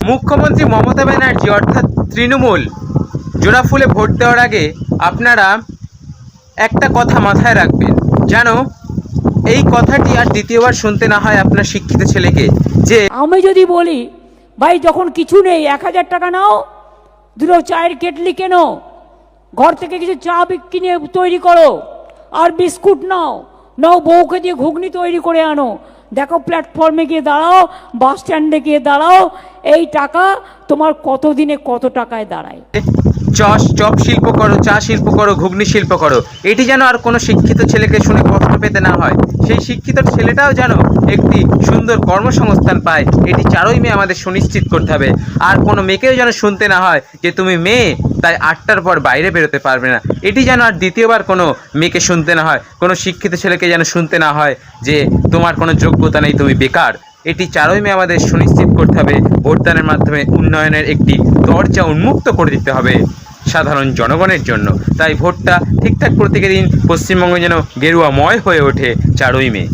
মুখ্যমন্ত্রী মমতা ব্যানার্জি অর্থাৎ তৃণমূল জোড়াফুলে ভোট দেওয়ার আগে আপনারা একটা কথা মাথায় রাখবেন, যেন এই কথাটি আর দ্বিতীয়বার শুনতে না হয় আপনার শিক্ষিত ছেলেকে। যে আমি যদি বলি ভাই যখন কিছু নেই 1000 টাকা নাও, দুটো চায়ের কেটলি কেনো, ঘর থেকে কিছু চা কিনে তৈরি করো, আর বিস্কুট নাও, বউকে দিয়ে ঘুগনি তৈরি করে আনো, দেখো প্ল্যাটফর্মে গিয়ে দাঁড়াও, বাস স্ট্যান্ডে গিয়ে দাঁড়াও, এই টাকা তোমার কত দিনে কত টাকায় দাঁড়ায়। চপ শিল্প করো, চা শিল্প করো, ঘুগনি শিল্প করো, এটি যেন আর কোনো শিক্ষিত ছেলেকে শুনে কষ্ট পেতে না হয়। সেই শিক্ষিত ছেলেটাও যেন একটি সুন্দর কর্মসংস্থান পায়, এটি 4ই মে আমাদের সুনিশ্চিত করতে হবে। আর কোনো মেয়েকেও যেন শুনতে না হয় যে তুমি মেয়ে তাই 8টার পর বাইরে বেরোতে পারবে না, এটি যেন আর দ্বিতীয়বার কোনো মেয়েকে শুনতে না হয়, কোনো শিক্ষিত ছেলেকে যেন শুনতে না হয় যে তোমার কোনো যোগ্যতা নেই, তুমি বেকার। এটি 4ই মে আমাদের সুনিশ্চিত করতে হবে। ভোটদানের মাধ্যমে উন্নয়নের একটি দরজা উন্মুক্ত করে দিতে হবে সাধারণ জনগণের জন্য। তাই ভোটটা ঠিকঠাক প্রত্যেকের দিন পশ্চিমবঙ্গ যেন গেরুয়াময় হয়ে ওঠে 4ই মে।